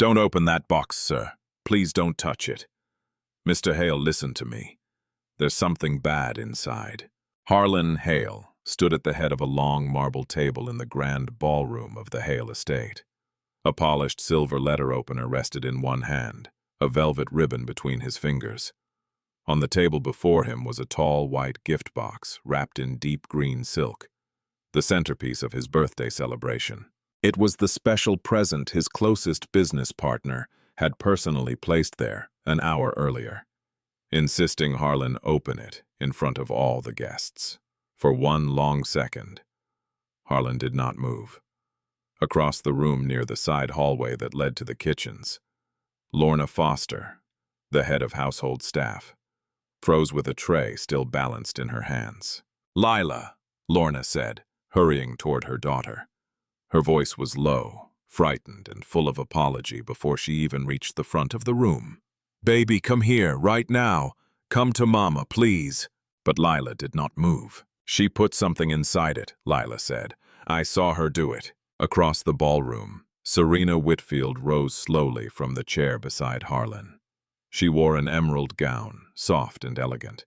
Don't open that box, sir. Please don't touch it. Mr. Hale, listen to me. There's something bad inside. Harlan Hale stood at the head of a long marble table in the grand ballroom of the Hale estate. A polished silver letter opener rested in one hand, a velvet ribbon between his fingers. On the table before him was a tall white gift box wrapped in deep green silk, the centerpiece of his birthday celebration. It was the special present his closest business partner had personally placed there an hour earlier, insisting Harlan open it in front of all the guests. For one long second, Harlan did not move. Across the room near the side hallway that led to the kitchens, Lorna Foster, the head of household staff, froze with a tray still balanced in her hands. "Lila," Lorna said, hurrying toward her daughter. Her voice was low, frightened, and full of apology before she even reached the front of the room. "Baby, come here, right now. Come to Mama, please." But Lila did not move. "She put something inside it," Lila said. "I saw her do it." Across the ballroom, Serena Whitfield rose slowly from the chair beside Harlan. She wore an emerald gown, soft and elegant,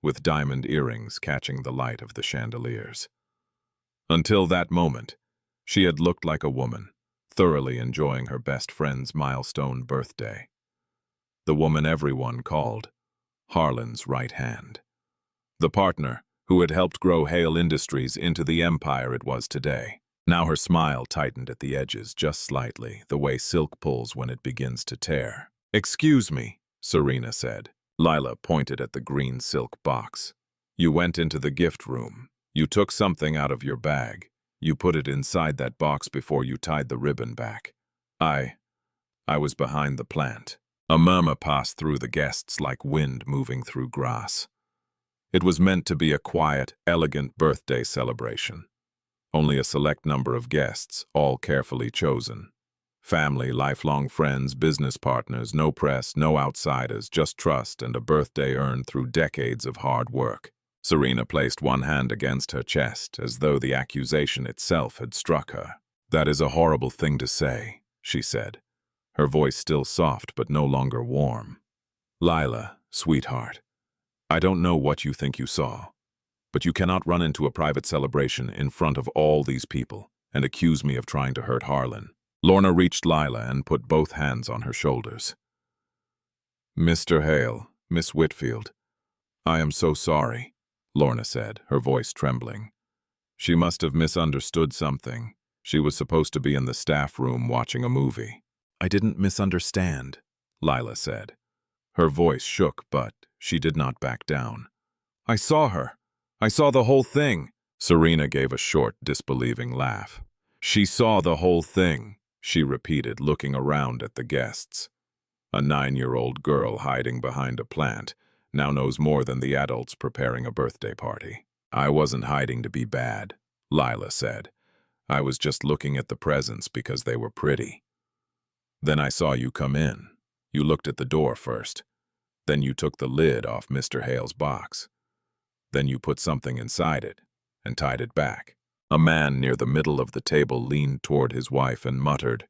with diamond earrings catching the light of the chandeliers. Until that moment, she had looked like a woman, thoroughly enjoying her best friend's milestone birthday. The woman everyone called Harlan's right hand. The partner who had helped grow Hale Industries into the empire it was today. Now her smile tightened at the edges just slightly, the way silk pulls when it begins to tear. "Excuse me," Serena said. Lila pointed at the green silk box. "You went into the gift room. You took something out of your bag. You put it inside that box before you tied the ribbon back. I was behind the plant." A murmur passed through the guests like wind moving through grass. It was meant to be a quiet, elegant birthday celebration. Only a select number of guests, all carefully chosen. Family, lifelong friends, business partners, no press, no outsiders, just trust and a birthday earned through decades of hard work. Serena placed one hand against her chest, as though the accusation itself had struck her. "That is a horrible thing to say," she said, her voice still soft but no longer warm. "Lila, sweetheart, I don't know what you think you saw, but you cannot run into a private celebration in front of all these people and accuse me of trying to hurt Harlan." Lorna reached Lila and put both hands on her shoulders. "Mr. Hale, Miss Whitfield, I am so sorry," Lorna said, her voice trembling. She must have misunderstood something. She was supposed to be in the staff room watching a movie. "I didn't misunderstand," Lila said. Her voice shook, but she did not back down. "I saw her. I saw the whole thing." Serena gave a short, disbelieving laugh. "She saw the whole thing," she repeated, looking around at the guests. A 9-year-old girl hiding behind a plant now knows more than the adults preparing a birthday party. "I wasn't hiding to be bad," Lila said. "I was just looking at the presents because they were pretty. Then I saw you come in. You looked at the door first. Then you took the lid off Mr. Hale's box. Then you put something inside it and tied it back." A man near the middle of the table leaned toward his wife and muttered,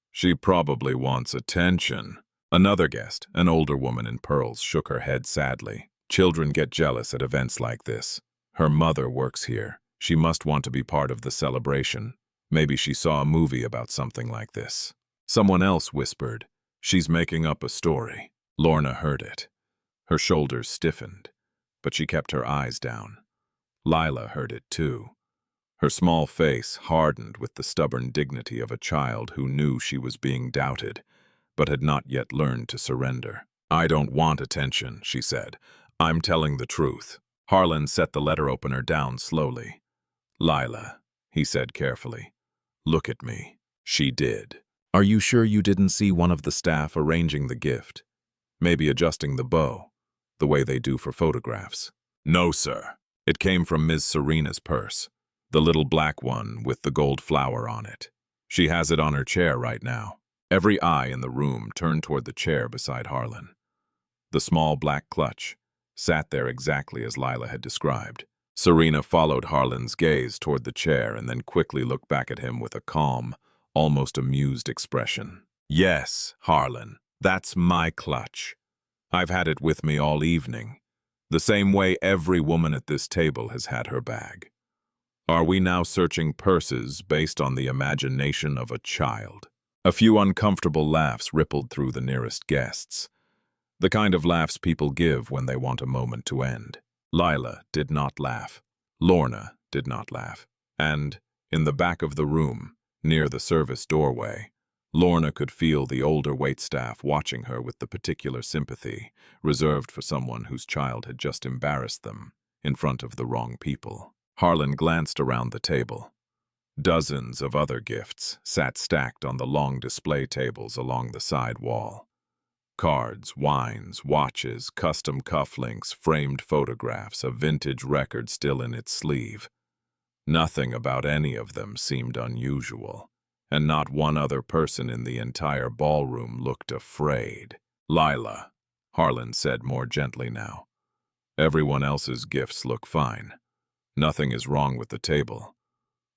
"She probably wants attention." Another guest, an older woman in pearls, shook her head sadly. "Children get jealous at events like this. Her mother works here. She must want to be part of the celebration. Maybe she saw a movie about something like this." Someone else whispered, "She's making up a story." Lorna heard it. Her shoulders stiffened, but she kept her eyes down. Lila heard it too. Her small face hardened with the stubborn dignity of a child who knew she was being doubted, but had not yet learned to surrender. "I don't want attention," she said. "I'm telling the truth." Harlan set the letter opener down slowly. "Lila," he said carefully, "look at me." She did. "Are you sure you didn't see one of the staff arranging the gift? Maybe adjusting the bow, the way they do for photographs?" "No, sir. It came from Ms. Serena's purse, the little black one with the gold flower on it. She has it on her chair right now." Every eye in the room turned toward the chair beside Harlan. The small black clutch sat there exactly as Lila had described. Serena followed Harlan's gaze toward the chair and then quickly looked back at him with a calm, almost amused expression. Yes, Harlan, that's my clutch. I've had it with me all evening, the same way every woman at this table has had her bag. Are we now searching purses based on the imagination of a child? A few uncomfortable laughs rippled through the nearest guests, the kind of laughs people give when they want a moment to end. Lila did not laugh. Lorna did not laugh. And, in the back of the room, near the service doorway, Lorna could feel the older waitstaff watching her with the particular sympathy reserved for someone whose child had just embarrassed them in front of the wrong people. Harlan glanced around the table. Dozens of other gifts sat stacked on the long display tables along the side wall. Cards, wines, watches, custom cufflinks, framed photographs, a vintage record still in its sleeve. Nothing about any of them seemed unusual, and not one other person in the entire ballroom looked afraid. Lila, Harlan said more gently now. Everyone else's gifts look fine. Nothing is wrong with the table.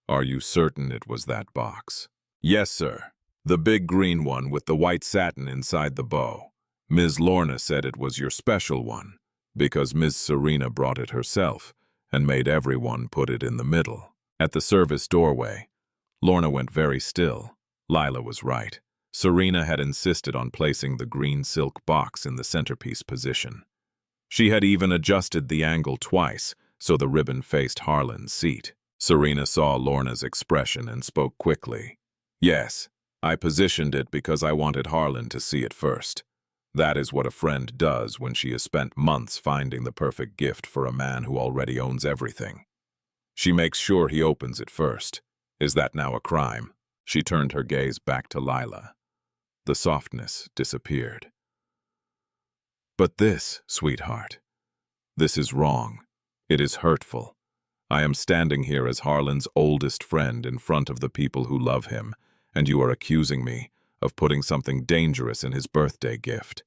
Are you certain it was that box? Yes, sir. The big green one with the white satin inside the bow. Ms. Lorna said it was your special one, because Ms. Serena brought it herself and made everyone put it in the middle. At the service doorway, Lorna went very still. Lila was right. Serena had insisted on placing the green silk box in the centerpiece position. She had even adjusted the angle twice so the ribbon faced Harlan's seat. Serena saw Lorna's expression and spoke quickly. Yes, I positioned it because I wanted Harlan to see it first. That is what a friend does when she has spent months finding the perfect gift for a man who already owns everything. She makes sure he opens it first. Is that now a crime? She turned her gaze back to Lila. The softness disappeared. But this, sweetheart, this is wrong. It is hurtful. I am standing here as Harlan's oldest friend in front of the people who love him, and you are accusing me of putting something dangerous in his birthday gift.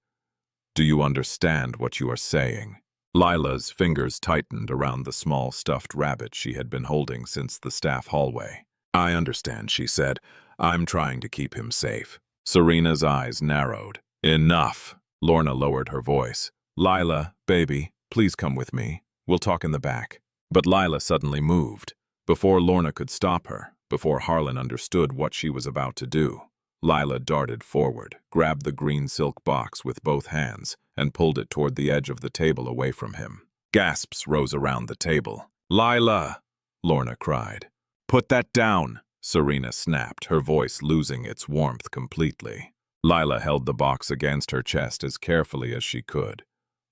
Do you understand what you are saying? Lila's fingers tightened around the small stuffed rabbit she had been holding since the staff hallway. I understand, she said. I'm trying to keep him safe. Serena's eyes narrowed. Enough. Lorna lowered her voice. Lila, baby, please come with me. We'll talk in the back. But Lila suddenly moved. Before Lorna could stop her, before Harlan understood what she was about to do, Lila darted forward, grabbed the green silk box with both hands, and pulled it toward the edge of the table away from him. Gasps rose around the table. Lila! Lorna cried. Put that down! Serena snapped, her voice losing its warmth completely. Lila held the box against her chest as carefully as she could,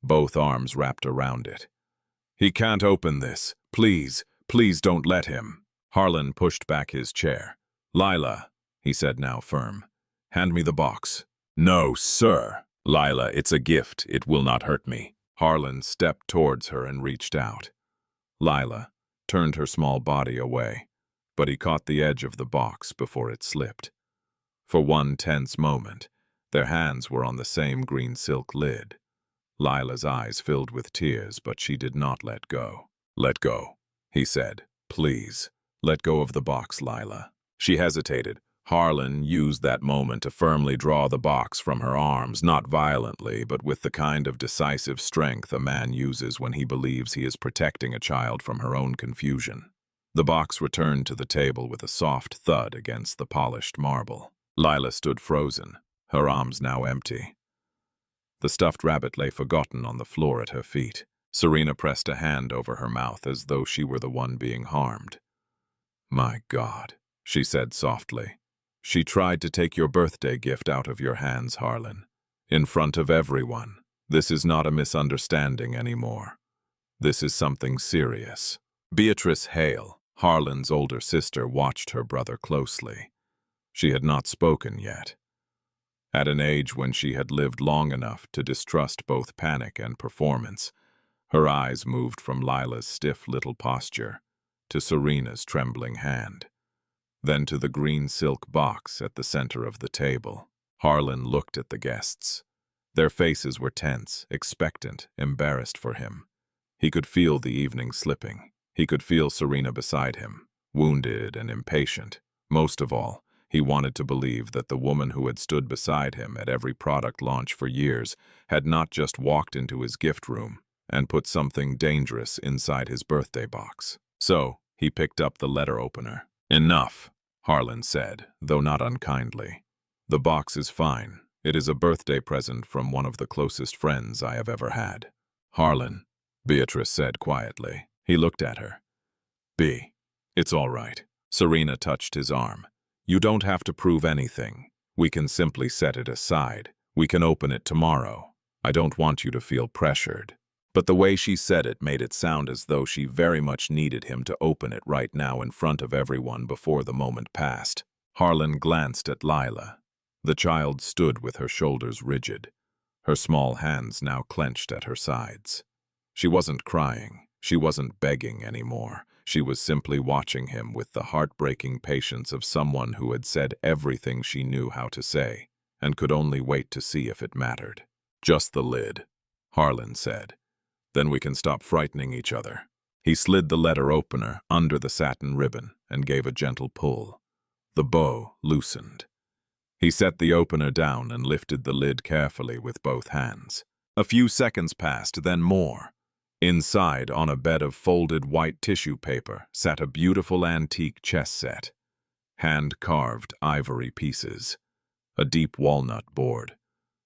both arms wrapped around it. He can't open this. Please, please don't let him. Harlan pushed back his chair. Lila, he said now firm, hand me the box. No, sir. Lila, it's a gift. It will not hurt me. Harlan stepped towards her and reached out. Lila turned her small body away, but he caught the edge of the box before it slipped. For one tense moment, their hands were on the same green silk lid. Lila's eyes filled with tears, but she did not let go. Let go, he said. Please, let go of the box, Lila. She hesitated. Harlan used that moment to firmly draw the box from her arms, not violently, but with the kind of decisive strength a man uses when he believes he is protecting a child from her own confusion. The box returned to the table with a soft thud against the polished marble. Lila stood frozen, her arms now empty. The stuffed rabbit lay forgotten on the floor at her feet. Serena pressed a hand over her mouth as though she were the one being harmed. My God, she said softly. She tried to take your birthday gift out of your hands, Harlan. In front of everyone. This is not a misunderstanding anymore. This is something serious. Beatrice Hale, Harlan's older sister, watched her brother closely. She had not spoken yet. At an age when she had lived long enough to distrust both panic and performance, her eyes moved from Lila's stiff little posture to Serena's trembling hand, then to the green silk box at the center of the table. Harlan looked at the guests. Their faces were tense, expectant, embarrassed for him. He could feel the evening slipping. He could feel Serena beside him, wounded and impatient. Most of all, He wanted to believe that the woman who had stood beside him at every product launch for years had not just walked into his gift room and put something dangerous inside his birthday box. So, he picked up the letter opener. "Enough," Harlan said, though not unkindly. "The box is fine. It is a birthday present from one of the closest friends I have ever had." "Harlan," Beatrice said quietly. He looked at her. "B, it's all right." Serena touched his arm. "You don't have to prove anything. We can simply set it aside. We can open it tomorrow. I don't want you to feel pressured." But the way she said it made it sound as though she very much needed him to open it right now in front of everyone before the moment passed. Harlan glanced at Lila. The child stood with her shoulders rigid, her small hands now clenched at her sides. She wasn't crying. She wasn't begging anymore. She was simply watching him with the heartbreaking patience of someone who had said everything she knew how to say and could only wait to see if it mattered. "Just the lid," Harlan said. "Then we can stop frightening each other." He slid the letter opener under the satin ribbon and gave a gentle pull. The bow loosened. He set the opener down and lifted the lid carefully with both hands. A few seconds passed, then more. Inside, on a bed of folded white tissue paper, sat a beautiful antique chess set. Hand-carved ivory pieces. A deep walnut board.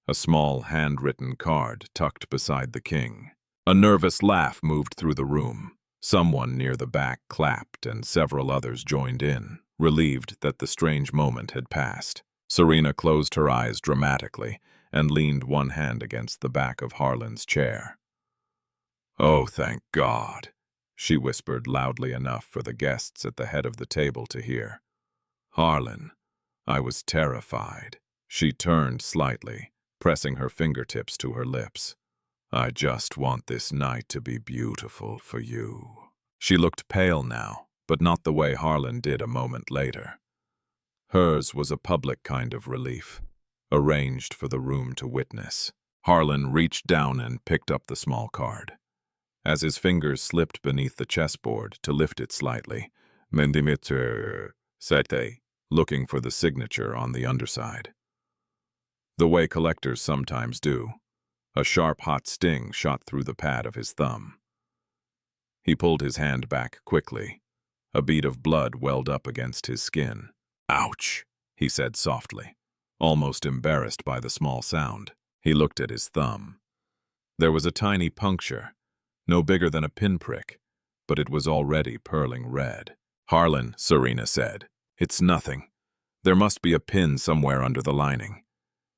A small handwritten card tucked beside the king. A nervous laugh moved through the room. Someone near the back clapped and several others joined in, relieved that the strange moment had passed. Serena closed her eyes dramatically and leaned one hand against the back of Harlan's chair. "Oh, thank God," she whispered loudly enough for the guests at the head of the table to hear. "Harlan, I was terrified." She turned slightly, pressing her fingertips to her lips. "I just want this night to be beautiful for you." She looked pale now, but not the way Harlan did a moment later. Hers was a public kind of relief, arranged for the room to witness. Harlan reached down and picked up the small card. As his fingers slipped beneath the chessboard to lift it slightly, "Mendimeter sete," looking for the signature on the underside. The way collectors sometimes do. A sharp, hot sting shot through the pad of his thumb. He pulled his hand back quickly. A bead of blood welled up against his skin. "Ouch," he said softly, almost embarrassed by the small sound. He looked at his thumb. There was a tiny puncture, no bigger than a pinprick, but it was already purling red. "Harlan," Serena said, "it's nothing. There must be a pin somewhere under the lining.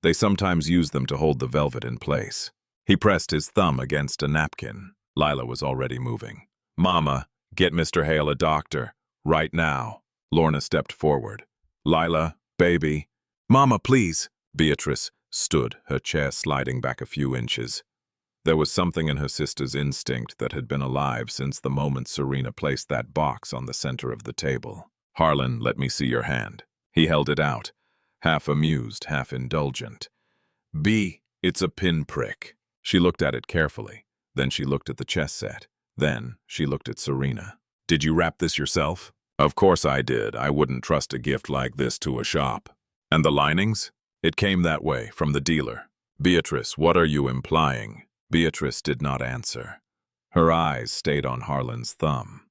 They sometimes use them to hold the velvet in place." He pressed his thumb against a napkin. Lila was already moving. "Mama, get Mr. Hale a doctor. Right now." Lorna stepped forward. "Lila, baby." "Mama, please." Beatrice stood, her chair sliding back a few inches. There was something in her sister's instinct that had been alive since the moment Serena placed that box on the center of the table. "Harlan, let me see your hand." He held it out, half amused, half indulgent. "B, it's a pinprick." She looked at it carefully. Then she looked at the chess set. Then she looked at Serena. "Did you wrap this yourself?" "Of course I did. I wouldn't trust a gift like this to a shop." "And the linings?" "It came that way, from the dealer." "Beatrice, what are you implying?" Beatrice did not answer. Her eyes stayed on Harlan's thumb.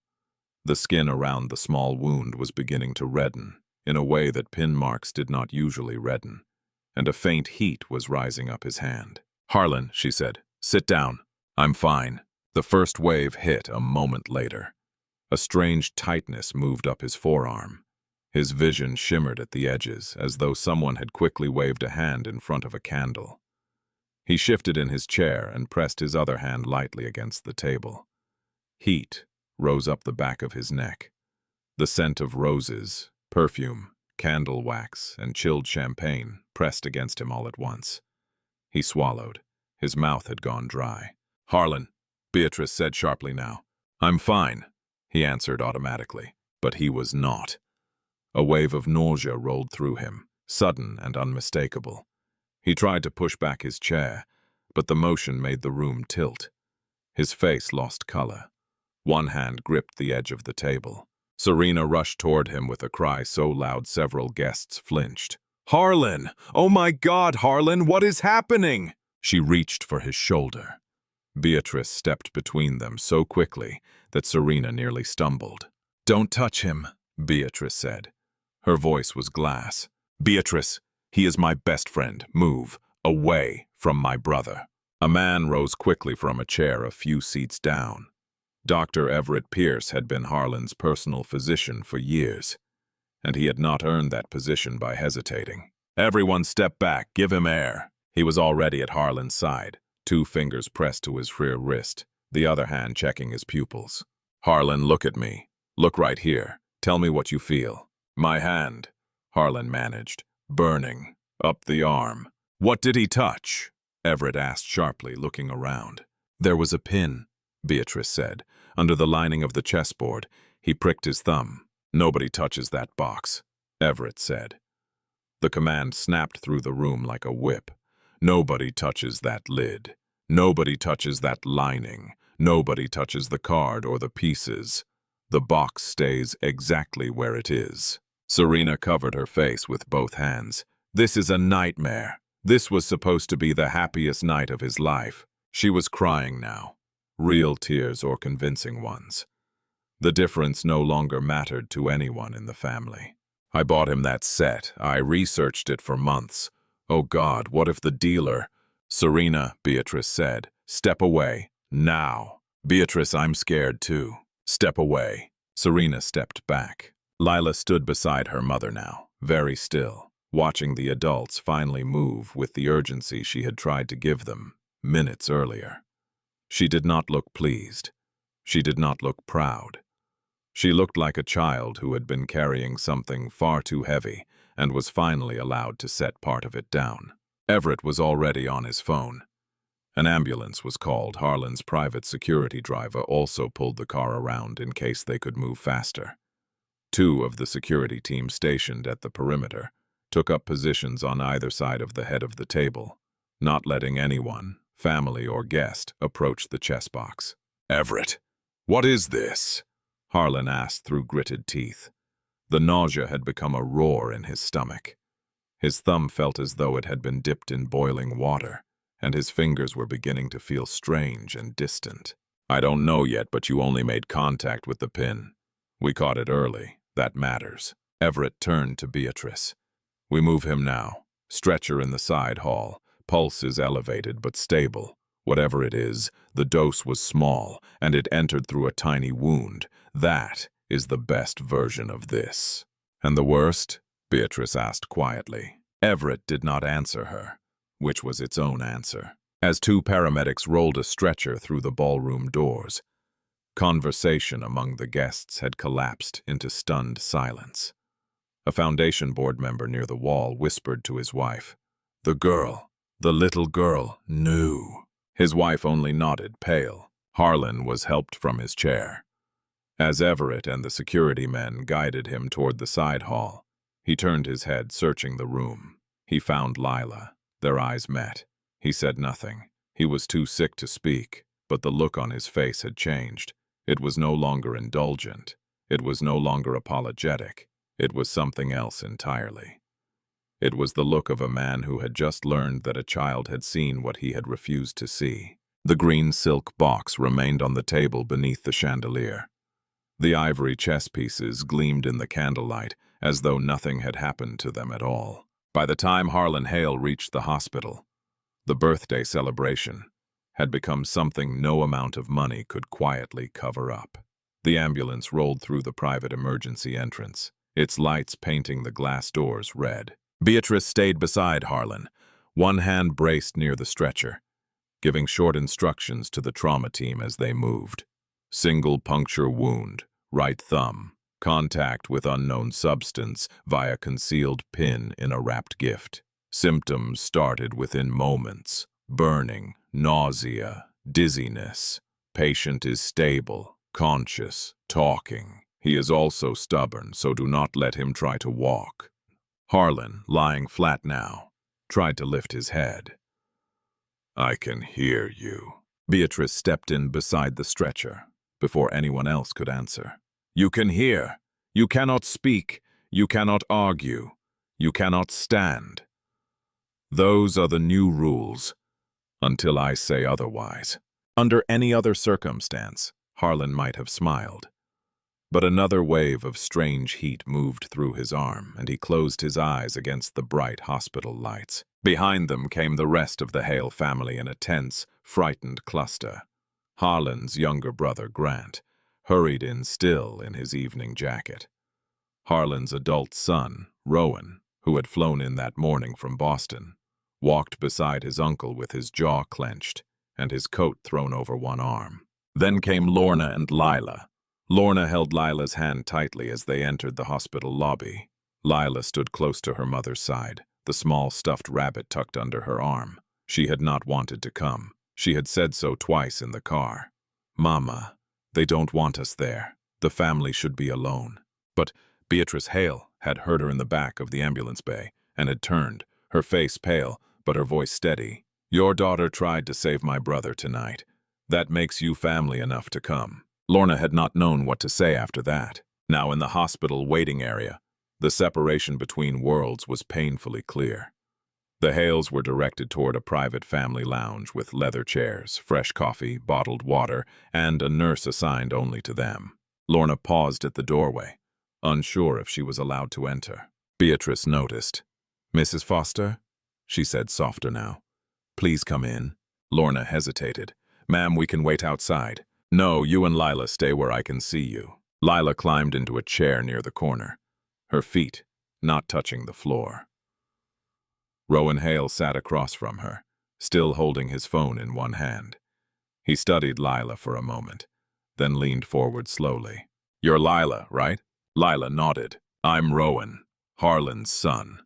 The skin around the small wound was beginning to redden, in a way that pin marks did not usually redden, and a faint heat was rising up his hand. "Harlan," she said, "sit down. I'm fine." The first wave hit a moment later. A strange tightness moved up his forearm. His vision shimmered at the edges, as though someone had quickly waved a hand in front of a candle. He shifted in his chair and pressed his other hand lightly against the table. Heat rose up the back of his neck. The scent of roses, perfume, candle wax, and chilled champagne pressed against him all at once. He swallowed. His mouth had gone dry. "Harlan," Beatrice said sharply now. "I'm fine," he answered automatically, but he was not. A wave of nausea rolled through him, sudden and unmistakable. He tried to push back his chair, but the motion made the room tilt. His face lost color. One hand gripped the edge of the table. Serena rushed toward him with a cry so loud several guests flinched. "Harlan! Oh my God, Harlan, what is happening?" She reached for his shoulder. Beatrice stepped between them so quickly that Serena nearly stumbled. "Don't touch him," Beatrice said. Her voice was glass. "Beatrice, he is my best friend. Move away from my brother." A man rose quickly from a chair a few seats down. Dr. Everett Pierce had been Harlan's personal physician for years, and he had not earned that position by hesitating. "Everyone step back, give him air." He was already at Harlan's side, 2 fingers pressed to his rear wrist, the other hand checking his pupils. "Harlan, look at me. Look right here. Tell me what you feel." "My hand," Harlan managed, "burning, up the arm." "What did he touch?" Everett asked sharply, looking around. "There was a pin," Beatrice said, "under the lining of the chessboard." He pricked his thumb. "Nobody touches that box," Everett said. The command snapped through the room like a whip. "Nobody touches that lid. Nobody touches that lining. Nobody touches the card or the pieces. The box stays exactly where it is." Serena covered her face with both hands. "This is a nightmare. This was supposed to be the happiest night of his life." She was crying now. Real tears or convincing ones. The difference no longer mattered to anyone in the family. "I bought him that set. I researched it for months. Oh God, what if the dealer—" "Serena," Beatrice said, "step away, now." "Beatrice, I'm scared too. Step away." Serena stepped back. Lila stood beside her mother now, very still, watching the adults finally move with the urgency she had tried to give them minutes earlier. She did not look pleased. She did not look proud. She looked like a child who had been carrying something far too heavy and was finally allowed to set part of it down. Everett was already on his phone. An ambulance was called. Harlan's private security driver also pulled the car around in case they could move faster. 2 of the security team stationed at the perimeter took up positions on either side of the head of the table, not letting anyone, family or guest, approach the chess box. "Everett, what is this?" Harlan asked through gritted teeth. The nausea had become a roar in his stomach. His thumb felt as though it had been dipped in boiling water, and his fingers were beginning to feel strange and distant. "I don't know yet, but you only made contact with the pin. We caught it early. That matters." Everett turned to Beatrice. "We move him now. Stretcher in the side hall. Pulse is elevated but stable. Whatever it is, the dose was small, and it entered through a tiny wound. That is the best version of this." "And the worst?" Beatrice asked quietly. Everett did not answer her, which was its own answer. As 2 paramedics rolled a stretcher through the ballroom doors, conversation among the guests had collapsed into stunned silence. A foundation board member near the wall whispered to his wife, "The girl, the little girl, knew." His wife only nodded, pale. Harlan was helped from his chair. As Everett and the security men guided him toward the side hall, he turned his head, searching the room. He found Lila. Their eyes met. He said nothing. He was too sick to speak, but the look on his face had changed. It was no longer indulgent. It was no longer apologetic. It was something else entirely. It was the look of a man who had just learned that a child had seen what he had refused to see. The green silk box remained on the table beneath the chandelier. The ivory chess pieces gleamed in the candlelight as though nothing had happened to them at all. By the time Harlan Hale reached the hospital, the birthday celebration had become something no amount of money could quietly cover up. The ambulance rolled through the private emergency entrance, its lights painting the glass doors red. Beatrice stayed beside Harlan, one hand braced near the stretcher, giving short instructions to the trauma team as they moved. Single puncture wound, right thumb, contact with unknown substance via concealed pin in a wrapped gift. Symptoms started within moments: burning, nausea, dizziness. Patient is stable, conscious, talking. He is also stubborn, so do not let him try to walk. Harlan, lying flat now, tried to lift his head. "I can hear you." Beatrice stepped in beside the stretcher before anyone else could answer. "You can hear?" You cannot speak, you cannot argue, you cannot stand. Those are the new rules, until I say otherwise. Under any other circumstance, Harlan might have smiled. But another wave of strange heat moved through his arm, and he closed his eyes against the bright hospital lights. Behind them came the rest of the Hale family in a tense, frightened cluster. Harlan's younger brother, Grant, hurried in still in his evening jacket. Harlan's adult son, Rowan, who had flown in that morning from Boston, walked beside his uncle with his jaw clenched and his coat thrown over one arm. Then came Lorna and Lila. Lorna held Lila's hand tightly as they entered the hospital lobby. Lila stood close to her mother's side, the small stuffed rabbit tucked under her arm. She had not wanted to come. She had said so twice in the car. "Mama, they don't want us there. The family should be alone." But Beatrice Hale had heard her in the back of the ambulance bay and had turned, her face pale, but her voice steady. "Your daughter tried to save my brother tonight. That makes you family enough to come." Lorna had not known what to say after that. Now in the hospital waiting area, the separation between worlds was painfully clear. The Hales were directed toward a private family lounge with leather chairs, fresh coffee, bottled water, and a nurse assigned only to them. Lorna paused at the doorway, unsure if she was allowed to enter. Beatrice noticed. "Mrs. Foster?" she said softer now. "Please come in." Lorna hesitated. "Ma'am, we can wait outside." "No, you and Lila stay where I can see you." Lila climbed into a chair near the corner, her feet not touching the floor. Rowan Hale sat across from her, still holding his phone in one hand. He studied Lila for a moment, then leaned forward slowly. "You're Lila, right?" Lila nodded. "I'm Rowan, Harlan's son."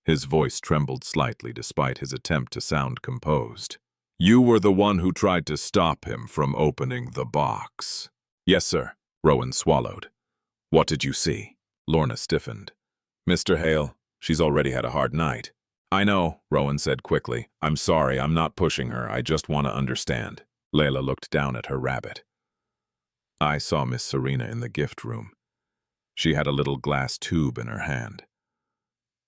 His voice trembled slightly despite his attempt to sound composed. "You were the one who tried to stop him from opening the box." "Yes, sir," Rowan swallowed. "What did you see?" Lorna stiffened. "Mr. Hale, she's already had a hard night." "I know," Rowan said quickly. "I'm sorry, I'm not pushing her, I just want to understand." Layla looked down at her rabbit. "I saw Miss Serena in the gift room. She had a little glass tube in her hand.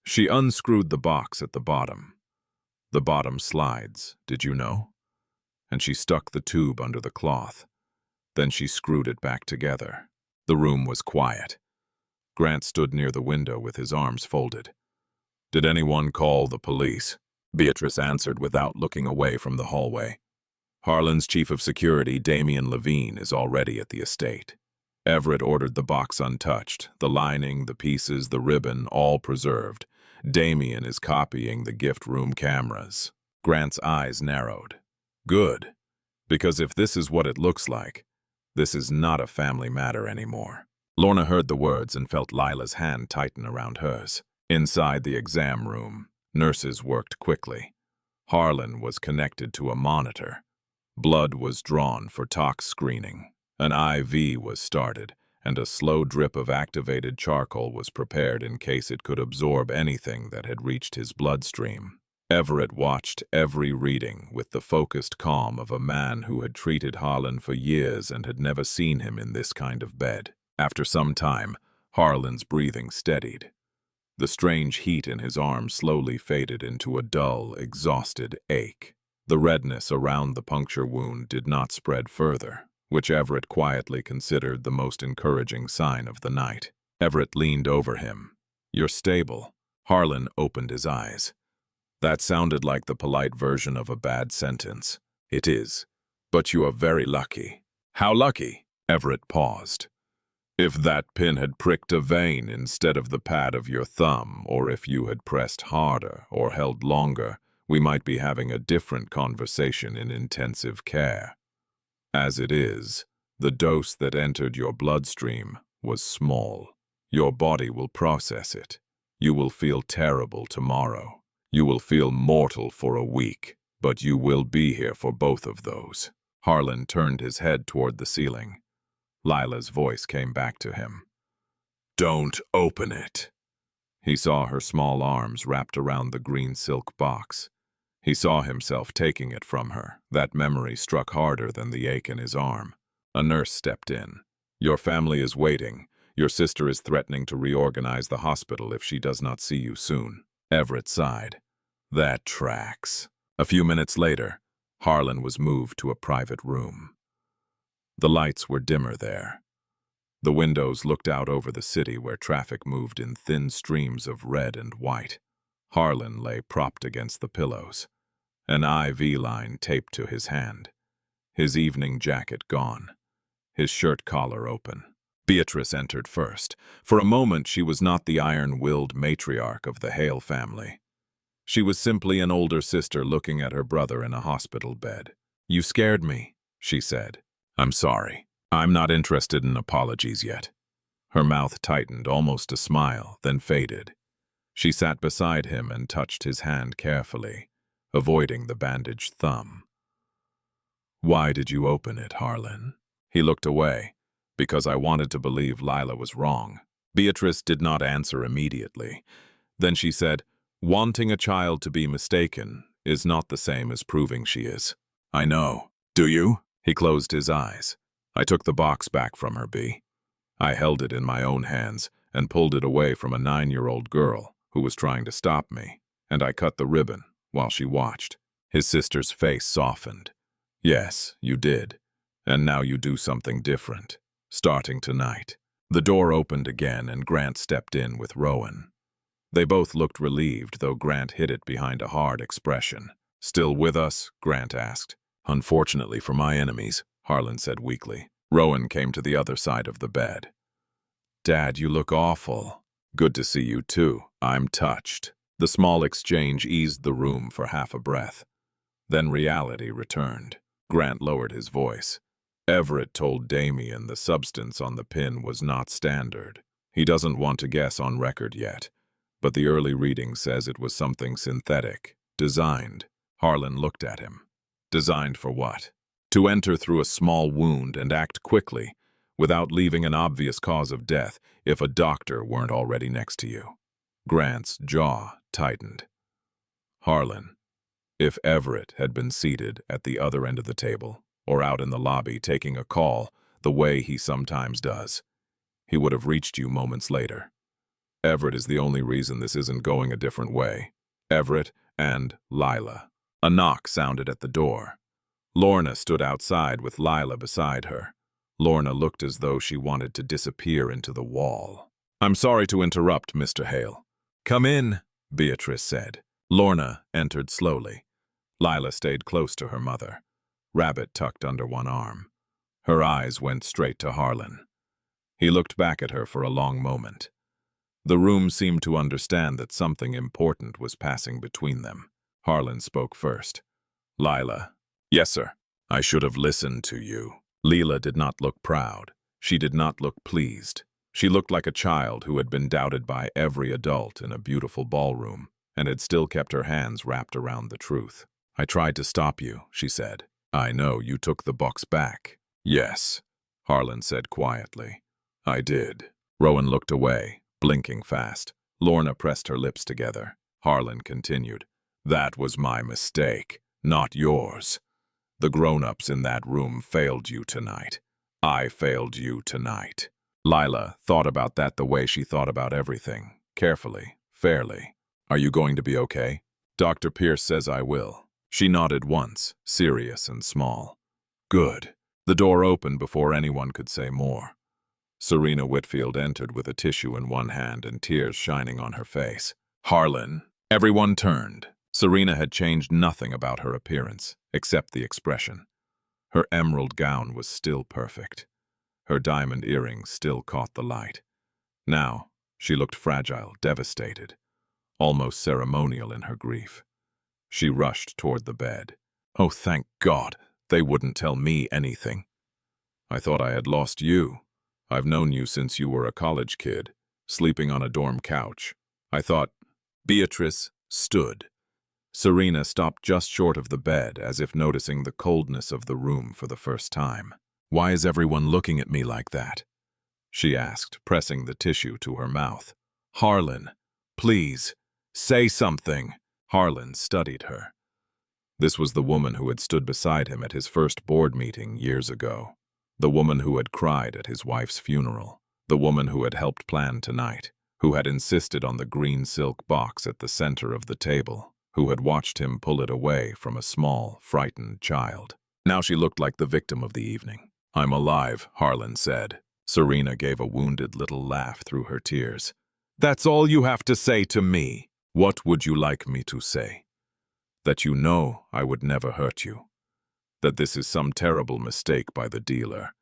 She unscrewed the box at the bottom. The bottom slides, did you know? And she stuck the tube under the cloth. Then she screwed it back together." The room was quiet. Grant stood near the window with his arms folded. "Did anyone call the police?" Beatrice answered without looking away from the hallway. "Harlan's chief of security, Damian Levine, is already at the estate. Everett ordered the box untouched, the lining, the pieces, the ribbon, all preserved. Damian is copying the gift room cameras." Grant's eyes narrowed. "Good, because if this is what it looks like, this is not a family matter anymore." Lorna heard the words and felt Lila's hand tighten around hers. Inside the exam room, nurses worked quickly. Harlan was connected to a monitor. Blood was drawn for tox screening. An IV was started, and a slow drip of activated charcoal was prepared in case it could absorb anything that had reached his bloodstream. Everett watched every reading with the focused calm of a man who had treated Harlan for years and had never seen him in this kind of bed. After some time, Harlan's breathing steadied. The strange heat in his arm slowly faded into a dull, exhausted ache. The redness around the puncture wound did not spread further, which Everett quietly considered the most encouraging sign of the night. Everett leaned over him. "You're stable." Harlan opened his eyes. That sounded like the polite version of a bad sentence. "It is, but you are very lucky." "How lucky?" Everett paused. "If that pin had pricked a vein instead of the pad of your thumb, or if you had pressed harder or held longer, we might be having a different conversation in intensive care. As it is, the dose that entered your bloodstream was small. Your body will process it. You will feel terrible tomorrow. You will feel mortal for a week, but you will be here for both of those." Harlan turned his head toward the ceiling. Lila's voice came back to him. "Don't open it." He saw her small arms wrapped around the green silk box. He saw himself taking it from her. That memory struck harder than the ache in his arm. A nurse stepped in. "Your family is waiting. Your sister is threatening to reorganize the hospital if she does not see you soon. Everett sighed. That tracks. A few minutes later, Harlan was moved to a private room. The lights were dimmer there. The windows looked out over the city where traffic moved in thin streams of red and white. Harlan lay propped against the pillows, an IV line taped to his hand, his evening jacket gone, his shirt collar open. Beatrice entered first. For a moment she was not the iron-willed matriarch of the Hale family. She was simply an older sister looking at her brother in a hospital bed. "You scared me," she said. "I'm sorry. I'm not interested in apologies yet." Her mouth tightened, almost a smile, then faded. She sat beside him and touched his hand carefully, avoiding the bandaged thumb. "Why did you open it, Harlan?" He looked away. "Because I wanted to believe Lila was wrong." Beatrice did not answer immediately. Then she said, "Wanting a child to be mistaken is not the same as proving she is." "I know. Do you?" He closed his eyes. "I took the box back from her, B. I held it in my own hands and pulled it away from a 9-year-old girl who was trying to stop me, and I cut the ribbon while she watched." His sister's face softened. "Yes, you did. And now you do something different. Starting tonight." The door opened again and Grant stepped in with Rowan. They both looked relieved, though Grant hid it behind a hard expression. "Still with us?" Grant asked. "Unfortunately for my enemies," Harlan said weakly. Rowan came to the other side of the bed. "Dad, you look awful." "Good to see you too. I'm touched." The small exchange eased the room for half a breath. Then reality returned. Grant lowered his voice. "Everett told Damien the substance on the pin was not standard. He doesn't want to guess on record yet, but the early reading says it was something synthetic, designed." Harlan looked at him. "Designed for what?" "To enter through a small wound and act quickly, without leaving an obvious cause of death, if a doctor weren't already next to you." Grant's jaw tightened. "Harlan, if Everett had been seated at the other end of the table, or out in the lobby taking a call the way he sometimes does, he would have reached you moments later. Everett is the only reason this isn't going a different way. Everett and Lila." A knock sounded at the door. Lorna stood outside with Lila beside her. Lorna looked as though she wanted to disappear into the wall. "I'm sorry to interrupt, Mr. Hale." "Come in," Beatrice said. Lorna entered slowly. Lila stayed close to her mother, Rabbit tucked under one arm. Her eyes went straight to Harlan. He looked back at her for a long moment. The room seemed to understand that something important was passing between them. Harlan spoke first. "Lila." "Yes, sir." "I should have listened to you." Leela did not look proud. She did not look pleased. She looked like a child who had been doubted by every adult in a beautiful ballroom and had still kept her hands wrapped around the truth. "I tried to stop you," she said. "I know you took the box back." "Yes," Harlan said quietly. "I did." Rowan looked away, blinking fast. Lorna pressed her lips together. Harlan continued. "That was my mistake, not yours. The grown-ups in that room failed you tonight. I failed you tonight." Lila thought about that the way she thought about everything, carefully, fairly. "Are you going to be okay?" "Dr. Pierce says I will." She nodded once, serious and small. "Good." The door opened before anyone could say more. Serena Whitfield entered with a tissue in one hand and tears shining on her face. "Harlan." Everyone turned. Serena had changed nothing about her appearance, except the expression. Her emerald gown was still perfect. Her diamond earrings still caught the light. Now, she looked fragile, devastated, almost ceremonial in her grief. She rushed toward the bed. "Oh, thank God, they wouldn't tell me anything. I thought I had lost you. I've known you since you were a college kid, sleeping on a dorm couch. I thought—" Beatrice stood. Serena stopped just short of the bed, as if noticing the coldness of the room for the first time. "Why is everyone looking at me like that?" she asked, pressing the tissue to her mouth. "Harlan, please, say something." Harlan studied her. This was the woman who had stood beside him at his first board meeting years ago. The woman who had cried at his wife's funeral. the woman who had helped plan tonight, who had insisted on the green silk box at the center of the table, who had watched him pull it away from a small, frightened child. Now she looked like the victim of the evening. "I'm alive," Harlan said. Serena gave a wounded little laugh through her tears. "That's all you have to say to me. What would you like me to say? That you know I would never hurt you. That this is some terrible mistake by the dealer.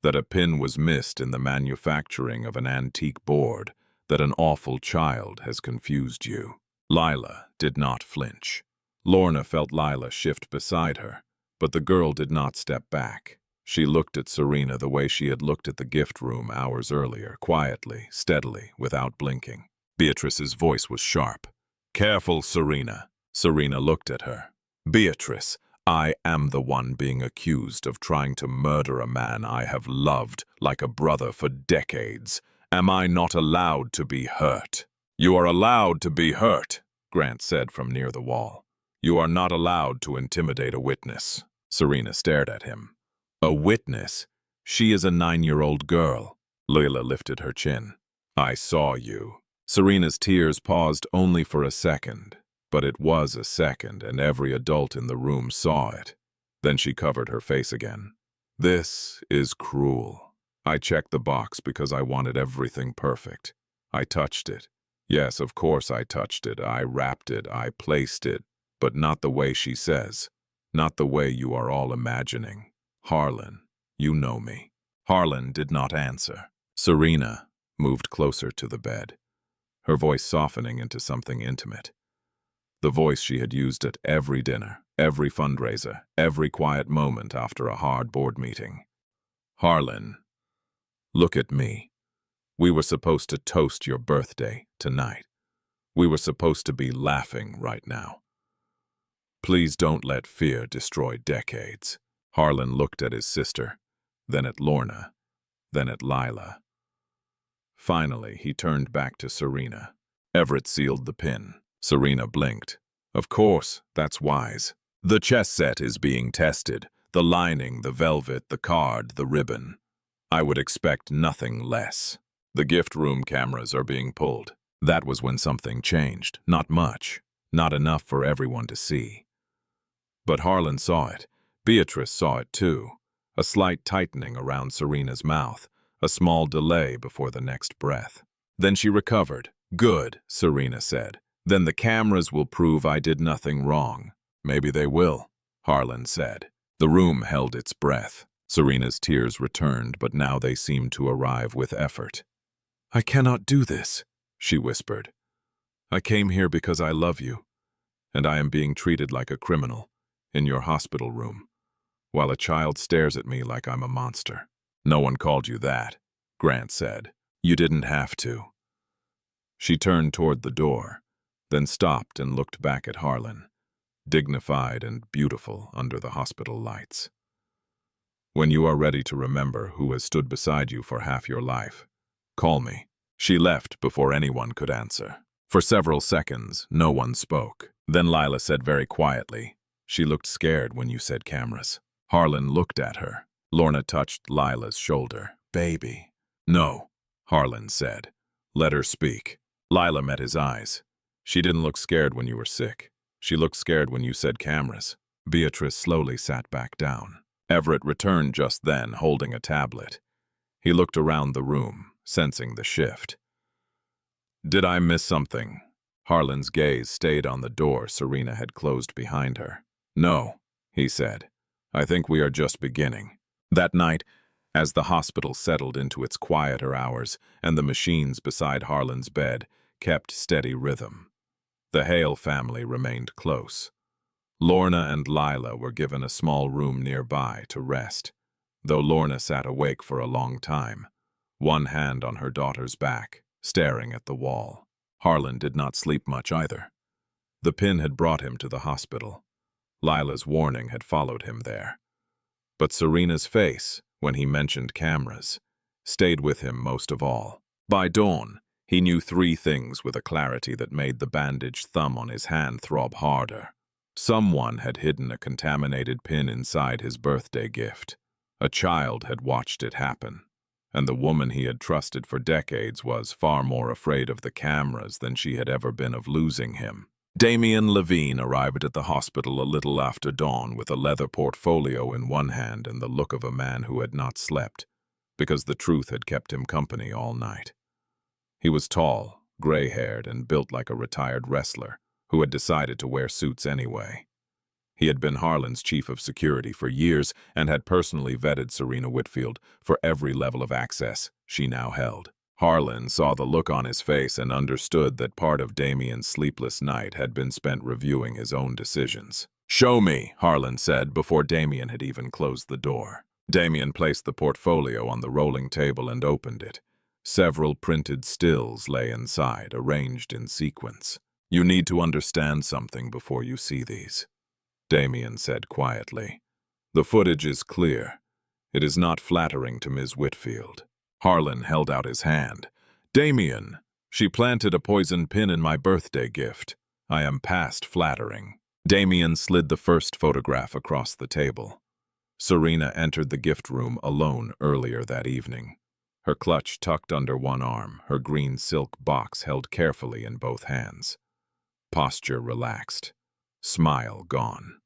That a pin was missed in the manufacturing of an antique board. That an awful child has confused you." Lila did not flinch. Lorna felt Lila shift beside her, but the girl did not step back. She looked at Serena the way she had looked at the gift room hours earlier, quietly, steadily, without blinking. Beatrice's voice was sharp. "Careful, Serena." Serena looked at her. "Beatrice, I am the one being accused of trying to murder a man I have loved like a brother for decades. Am I not allowed to be hurt?" "You are allowed to be hurt," Grant said from near the wall. "You are not allowed to intimidate a witness." Serena stared at him. "A witness? She is a 9-year-old girl." Lila lifted her chin. "I saw you." Serena's tears paused only for a second, but it was a second, and every adult in the room saw it. Then she covered her face again. "This is cruel. I checked the box because I wanted everything perfect. I touched it. Yes, of course I touched it. I wrapped it. I placed it. But not the way she says. Not the way you are all imagining. Harlan, you know me." Harlan did not answer. Serena moved closer to the bed, her voice softening into something intimate. The voice she had used at every dinner, every fundraiser, every quiet moment after a hard board meeting. "Harlan, look at me. We were supposed to toast your birthday tonight. We were supposed to be laughing right now. Please don't let fear destroy decades." Harlan looked at his sister, then at Lorna, then at Lila. Finally, he turned back to Serena. "Everett sealed the pin." Serena blinked. "Of course, that's wise. The chess set is being tested. The lining, the velvet, the card, the ribbon. I would expect nothing less. The gift room cameras are being pulled." That was when something changed. Not much. Not enough for everyone to see. But Harlan saw it. Beatrice saw it too. A slight tightening around Serena's mouth. A small delay before the next breath. Then she recovered. "Good," Serena said. "Then the cameras will prove I did nothing wrong." "Maybe they will," Harlan said. The room held its breath. Serena's tears returned, but now they seemed to arrive with effort. "I cannot do this," she whispered. "I came here because I love you, and I am being treated like a criminal in your hospital room, while a child stares at me like I'm a monster." "No one called you that," Grant said. "You didn't have to." She turned toward the door, then stopped and looked back at Harlan, dignified and beautiful under the hospital lights. "When you are ready to remember who has stood beside you for half your life, call me." She left before anyone could answer. For several seconds, no one spoke. Then Lila said very quietly, "She looked scared when you said cameras." Harlan looked at her. Lorna touched Lila's shoulder. "Baby." "No," Harlan said. "Let her speak." Lila met his eyes. "She didn't look scared when you were sick. She looked scared when you said cameras." Beatrice slowly sat back down. Everett returned just then, holding a tablet. He looked around the room, sensing the shift. "Did I miss something?" Harlan's gaze stayed on the door Serena had closed behind her. "No," he said. "I think we are just beginning." That night, as the hospital settled into its quieter hours and the machines beside Harlan's bed kept steady rhythm, the Hale family remained close. Lorna and Lila were given a small room nearby to rest, though Lorna sat awake for a long time, one hand on her daughter's back, staring at the wall. Harlan did not sleep much either. The pin had brought him to the hospital. Lila's warning had followed him there. But Serena's face, when he mentioned cameras, stayed with him most of all. By dawn, he knew 3 things with a clarity that made the bandaged thumb on his hand throb harder. Someone had hidden a contaminated pin inside his birthday gift. A child had watched it happen. and the woman he had trusted for decades was far more afraid of the cameras than she had ever been of losing him. Damien Levine arrived at the hospital a little after dawn with a leather portfolio in one hand and the look of a man who had not slept, because the truth had kept him company all night. He was tall, gray-haired, and built like a retired wrestler who had decided to wear suits anyway. He had been Harlan's chief of security for years and had personally vetted Serena Whitfield for every level of access she now held. Harlan saw the look on his face and understood that part of Damien's sleepless night had been spent reviewing his own decisions. "Show me," Harlan said before Damien had even closed the door. Damien placed the portfolio on the rolling table and opened it. Several printed stills lay inside, arranged in sequence. "You need to understand something before you see these," Damien said quietly. "The footage is clear. It is not flattering to Ms. Whitfield." Harlan held out his hand. "Damien, she planted a poison pin in my birthday gift. I am past flattering." Damien slid the first photograph across the table. Serena entered the gift room alone earlier that evening. Her clutch tucked under one arm, her green silk box held carefully in both hands. Posture relaxed. Smile gone.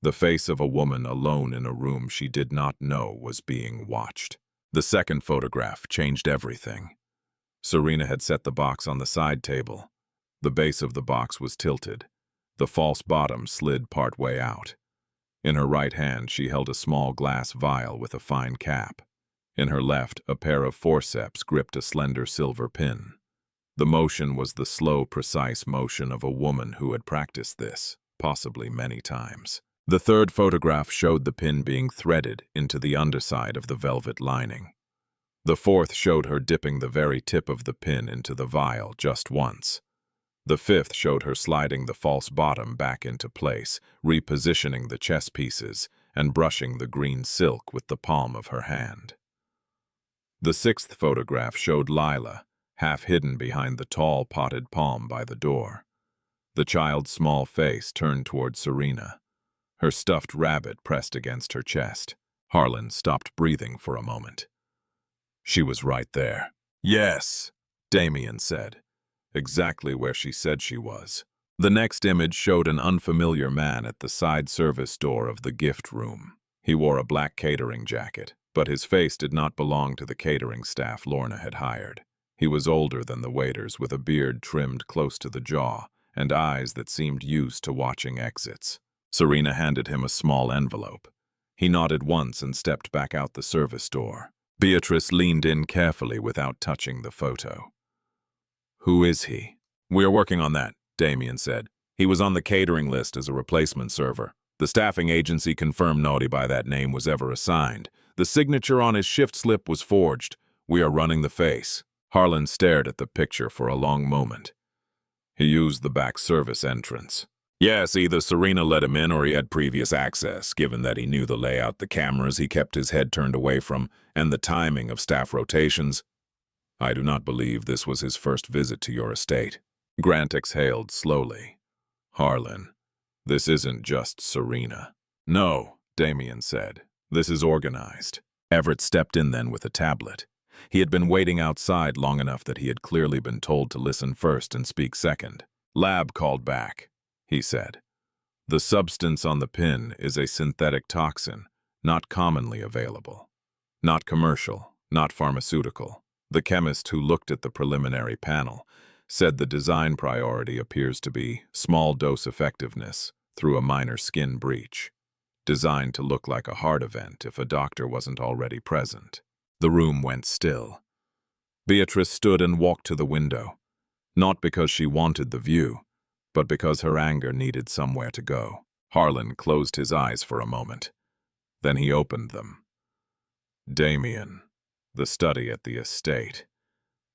The face of a woman alone in a room she did not know was being watched. The second photograph changed everything. Serena had set the box on the side table. The base of the box was tilted. The false bottom slid part way out. In her right hand she held a small glass vial with a fine cap. In her left, a pair of forceps gripped a slender silver pin. The motion was the slow, precise motion of a woman who had practiced this, possibly many times. The third photograph showed the pin being threaded into the underside of the velvet lining. The fourth showed her dipping the very tip of the pin into the vial just once. The fifth showed her sliding the false bottom back into place, repositioning the chess pieces, and brushing the green silk with the palm of her hand. The sixth photograph showed Lila, half hidden behind the tall potted palm by the door. The child's small face turned toward Serena. Her stuffed rabbit pressed against her chest. Harlan stopped breathing for a moment. She was right there. "Yes," Damien said. "Exactly where she said she was." The next image showed an unfamiliar man at the side service door of the gift room. He wore a black catering jacket, but his face did not belong to the catering staff Lorna had hired. He was older than the waiters, with a beard trimmed close to the jaw and eyes that seemed used to watching exits. Serena handed him a small envelope. He nodded once and stepped back out the service door. Beatrice leaned in carefully without touching the photo. "Who is he?" "We are working on that," Damien said. "He was on the catering list as a replacement server. The staffing agency confirmed nobody by that name was ever assigned. The signature on his shift slip was forged. We are running the face." Harlan stared at the picture for a long moment. "He used the back service entrance." "Yes, either Serena let him in or he had previous access. Given that he knew the layout, the cameras he kept his head turned away from, and the timing of staff rotations. I do not believe this was his first visit to your estate." Grant exhaled slowly. "Harlan, this isn't just Serena." "No," Damien said. "This is organized." Everett stepped in then with a tablet. He had been waiting outside long enough that he had clearly been told to listen first and speak second. "Lab called back," he said. "The substance on the pin is a synthetic toxin, not commonly available. Not commercial, not pharmaceutical. The chemist who looked at the preliminary panel said the design priority appears to be small dose effectiveness through a minor skin breach, designed to look like a heart event if a doctor wasn't already present." The room went still. Beatrice stood and walked to the window, not because she wanted the view, but because her anger needed somewhere to go. Harlan closed his eyes for a moment. Then he opened them. "Damien, the study at the estate.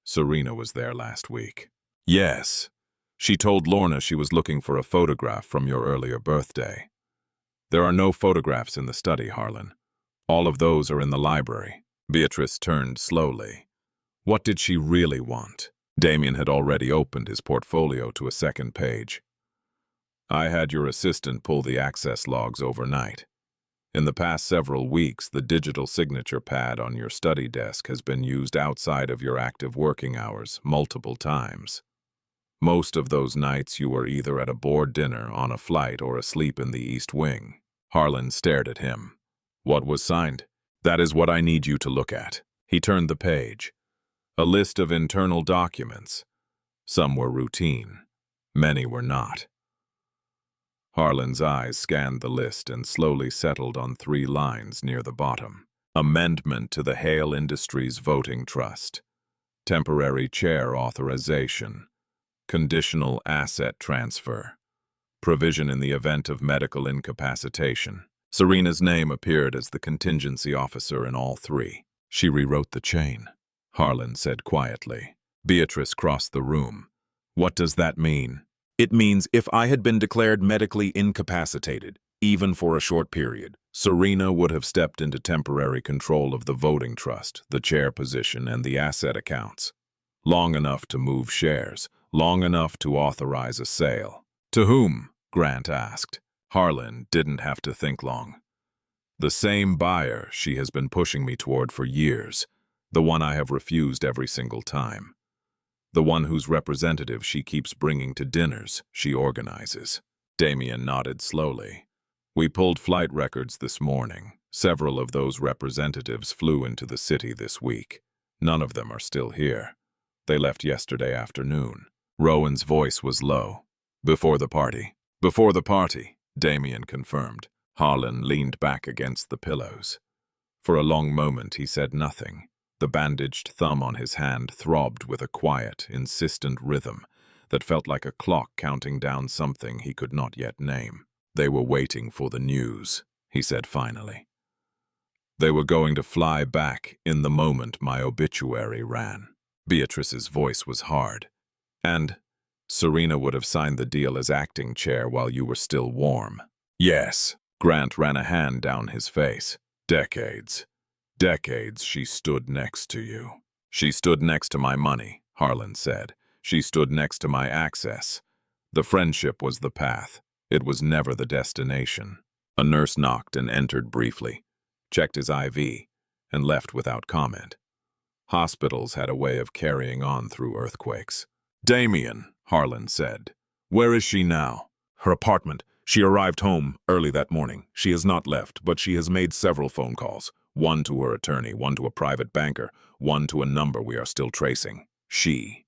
Serena was there last week." "Yes. She told Lorna she was looking for a photograph from your earlier birthday." "There are no photographs in the study, Harlan. All of those are in the library." Beatrice turned slowly. What did she really want? Damien had already opened his portfolio to a second page. "I had your assistant pull the access logs overnight. In the past several weeks, the digital signature pad on your study desk has been used outside of your active working hours multiple times. Most of those nights you were either at a board dinner, on a flight, or asleep in the East Wing. Harlan stared at him. What was signed? That is what I need you to look at. He turned the page. A list of internal documents. Some were routine. Many were not. Harlan's eyes scanned the list and slowly settled on 3 lines near the bottom. Amendment to the Hale Industries Voting Trust. Temporary chair authorization. Conditional asset transfer. Provision in the event of medical incapacitation. Serena's name appeared as the contingency officer in all 3. She rewrote the chain. Harlan said quietly. Beatrice crossed the room. What does that mean? It means if I had been declared medically incapacitated, even for a short period, Serena would have stepped into temporary control of the voting trust, the chair position, and the asset accounts. Long enough to move shares, long enough to authorize a sale. To whom? Grant asked. Harlan didn't have to think long. The same buyer she has been pushing me toward for years, the one I have refused every single time. The one whose representative she keeps bringing to dinners she organizes. Damien nodded slowly. We pulled flight records this morning. Several of those representatives flew into the city this week. None of them are still here. They left yesterday afternoon. Rowan's voice was low. Before the party. Before the party, Damien confirmed. Harlan leaned back against the pillows. For a long moment he said nothing. The bandaged thumb on his hand throbbed with a quiet, insistent rhythm that felt like a clock counting down something he could not yet name. They were waiting for the news, he said finally. They were going to fly back in the moment my obituary ran. Beatrice's voice was hard. And Serena would have signed the deal as acting chair while you were still warm. Yes. Grant ran a hand down his face. Decades. Decades she stood next to you. She stood next to my money, Harlan said. She stood next to my access. The friendship was the path. It was never the destination. A nurse knocked and entered briefly, checked his IV, and left without comment. Hospitals had a way of carrying on through earthquakes. Damien, Harlan said. Where is she now? Her apartment. She arrived home early that morning. She has not left, but she has made several phone calls. One to her attorney, one to a private banker, one to a number we are still tracing. She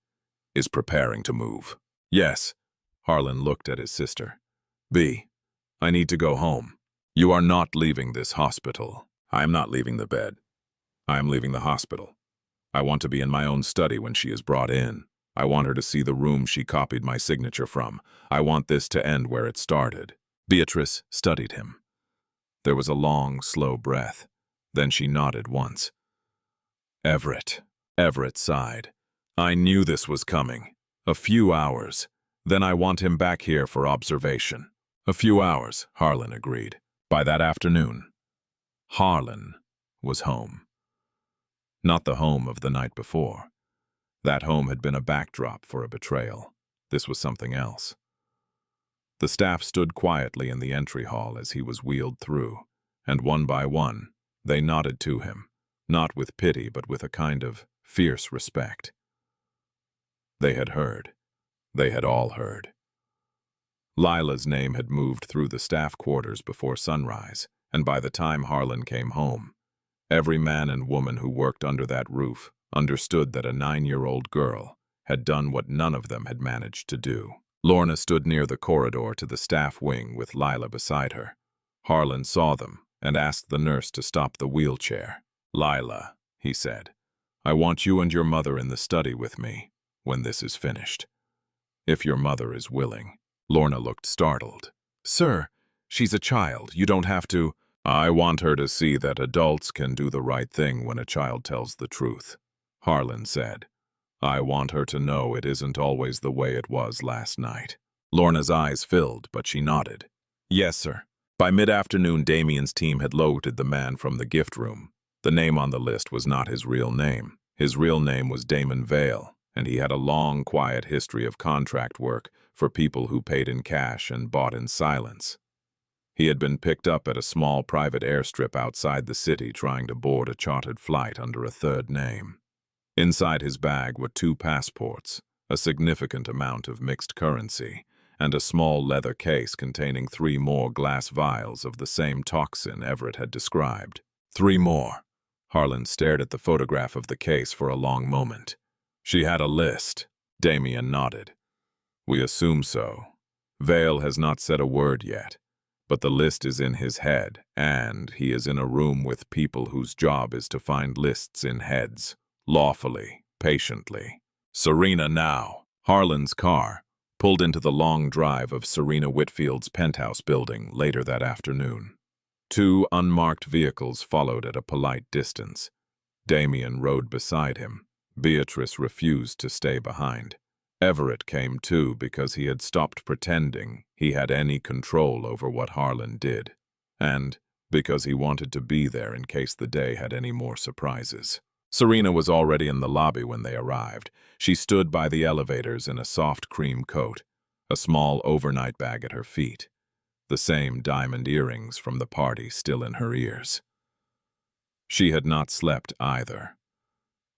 is preparing to move. Yes. Harlan looked at his sister. B, I need to go home. You are not leaving this hospital. I am not leaving the bed. I am leaving the hospital. I want to be in my own study when she is brought in. I want her to see the room she copied my signature from. I want this to end where it started. Beatrice studied him. There was a long, slow breath. Then she nodded once. Everett. Everett sighed. I knew this was coming. A few hours. Then I want him back here for observation. A few hours, Harlan agreed. By that afternoon, Harlan was home. Not the home of the night before. That home had been a backdrop for a betrayal. This was something else. The staff stood quietly in the entry hall as he was wheeled through, and one by one, they nodded to him, not with pity but with a kind of fierce respect. They had heard. They had all heard. Lila's name had moved through the staff quarters before sunrise, and by the time Harlan came home, every man and woman who worked under that roof understood that a 9-year-old girl had done what none of them had managed to do. Lorna stood near the corridor to the staff wing with Lila beside her. Harlan saw them and asked the nurse to stop the wheelchair. Lila, he said, I want you and your mother in the study with me when this is finished. If your mother is willing. Lorna looked startled. Sir, she's a child. You don't have to. I want her to see that adults can do the right thing when a child tells the truth, Harlan said. I want her to know it isn't always the way it was last night. Lorna's eyes filled, but she nodded. Yes, sir. By mid-afternoon, Damien's team had located the man from the gift room. The name on the list was not his real name. His real name was Damon Vale, and he had a long, quiet history of contract work for people who paid in cash and bought in silence. He had been picked up at a small private airstrip outside the city trying to board a chartered flight under a third name. Inside his bag were 2 passports, a significant amount of mixed currency, and a small leather case containing 3 more glass vials of the same toxin Everett had described. 3 more. Harlan stared at the photograph of the case for a long moment. She had a list. Damien nodded. We assume so. Vale has not said a word yet, but the list is in his head, and he is in a room with people whose job is to find lists in heads, lawfully, patiently. Serena now. Harlan's car pulled into the long drive of Serena Whitfield's penthouse building later that afternoon. 2 unmarked vehicles followed at a polite distance. Damien rode beside him. Beatrice refused to stay behind. Everett came too because he had stopped pretending he had any control over what Harlan did, and because he wanted to be there in case the day had any more surprises. Serena was already in the lobby when they arrived. She stood by the elevators in a soft cream coat, a small overnight bag at her feet, the same diamond earrings from the party still in her ears. She had not slept either.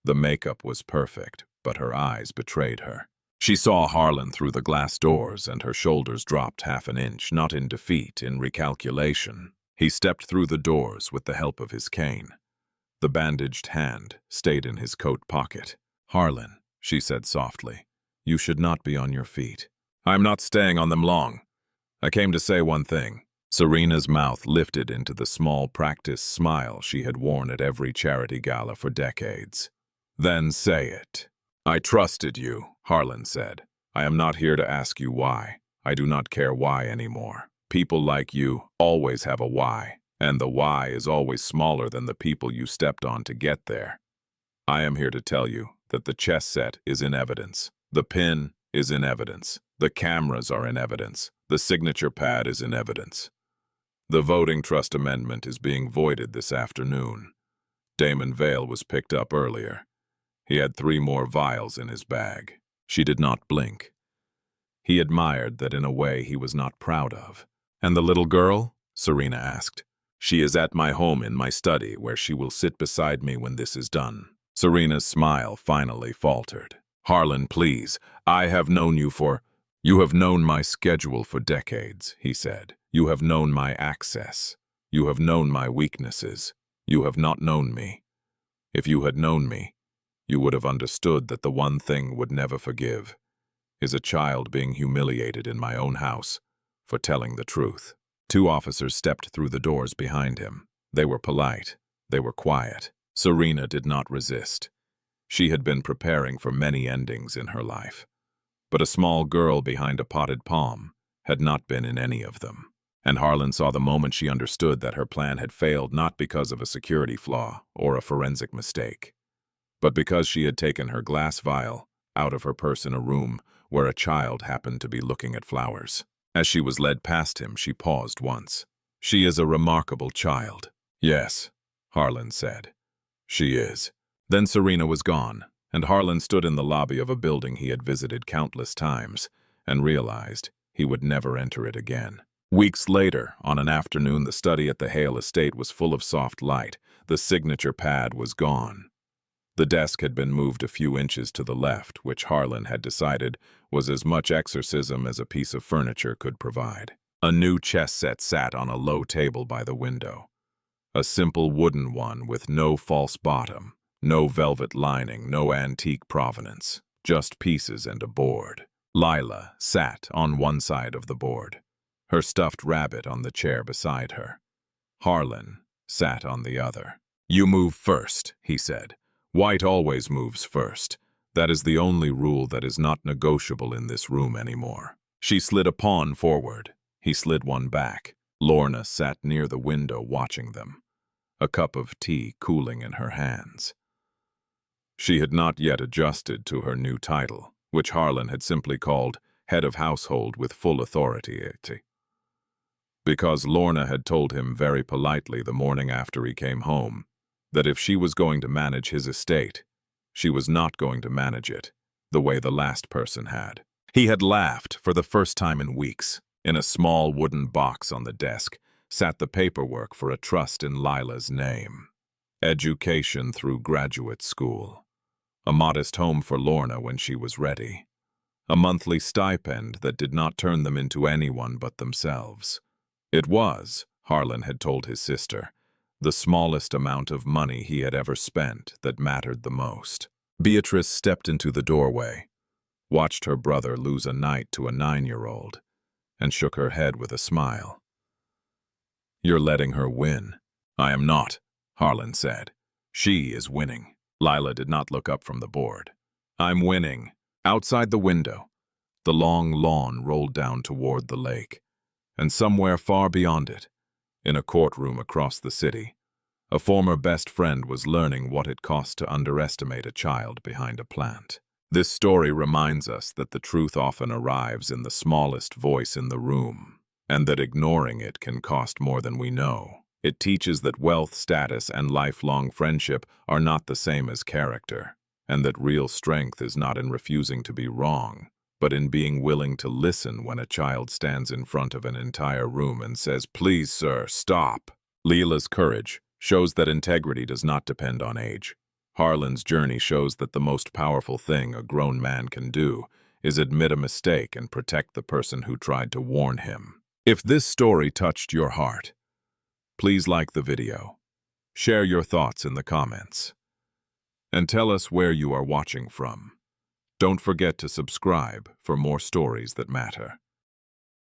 The makeup was perfect, but her eyes betrayed her. She saw Harlan through the glass doors, and her shoulders dropped half an inch, not in defeat, in recalculation. He stepped through the doors with the help of his cane. The bandaged hand stayed in his coat pocket. Harlan, she said softly, you should not be on your feet. I'm not staying on them long. I came to say one thing. Serena's mouth lifted into the small practiced smile she had worn at every charity gala for decades. Then say it. I trusted you, Harlan said. I am not here to ask you why. I do not care why anymore. People like you always have a why, and the why is always smaller than the people you stepped on to get there. I am here to tell you that the chess set is in evidence. The pin is in evidence. The cameras are in evidence. The signature pad is in evidence. The voting trust amendment is being voided this afternoon. Damon Vale was picked up earlier. He had 3 more vials in his bag. She did not blink. He admired that in a way he was not proud of. And the little girl? Serena asked. She is at my home in my study, where she will sit beside me when this is done. Serena's smile finally faltered. Harlan, please, I have known you for... You have known my schedule for decades, he said. You have known my access. You have known my weaknesses. You have not known me. If you had known me, you would have understood that the one thing would never forgive is a child being humiliated in my own house for telling the truth. 2 officers stepped through the doors behind him. They were polite. They were quiet. Serena did not resist. She had been preparing for many endings in her life. But a small girl behind a potted palm had not been in any of them. And Harlan saw the moment she understood that her plan had failed not because of a security flaw or a forensic mistake, but because she had taken her glass vial out of her purse in a room where a child happened to be looking at flowers. As she was led past him, she paused once. She is a remarkable child. Yes, Harlan said. She is. Then Serena was gone, and Harlan stood in the lobby of a building he had visited countless times and realized he would never enter it again. Weeks later, on an afternoon, the study at the Hale estate was full of soft light. The signature pad was gone. The desk had been moved a few inches to the left, which Harlan had decided was as much exorcism as a piece of furniture could provide. A new chess set sat on a low table by the window. A simple wooden one with no false bottom, no velvet lining, no antique provenance, just pieces and a board. Lila sat on one side of the board, her stuffed rabbit on the chair beside her. Harlan sat on the other. You move first, he said. White always moves first. That is the only rule that is not negotiable in this room anymore. She slid a pawn forward. He slid one back. Lorna sat near the window watching them, a cup of tea cooling in her hands. She had not yet adjusted to her new title, which Harlan had simply called head of household with full authority, because Lorna had told him very politely the morning after he came home that if she was going to manage his estate, she was not going to manage it the way the last person had. He had laughed for the first time in weeks. In a small wooden box on the desk, sat the paperwork for a trust in Lila's name. Education through graduate school. A modest home for Lorna when she was ready. A monthly stipend that did not turn them into anyone but themselves. It was, Harlan had told his sister, the smallest amount of money he had ever spent that mattered the most. Beatrice stepped into the doorway, watched her brother lose a night to a 9-year-old, and shook her head with a smile. "You're letting her win." "I am not," Harlan said. "She is winning." Lila did not look up from the board. "I'm winning." Outside the window, the long lawn rolled down toward the lake, and somewhere far beyond it, in a courtroom across the city, a former best friend was learning what it costs to underestimate a child behind a plant. This story reminds us that the truth often arrives in the smallest voice in the room, and that ignoring it can cost more than we know. It teaches that wealth, status, and lifelong friendship are not the same as character, and that real strength is not in refusing to be wrong, but in being willing to listen when a child stands in front of an entire room and says, "Please, sir, stop." Lila's courage shows that integrity does not depend on age. Harlan's journey shows that the most powerful thing a grown man can do is admit a mistake and protect the person who tried to warn him. If this story touched your heart, please like the video, share your thoughts in the comments, and tell us where you are watching from. Don't forget to subscribe for more stories that matter.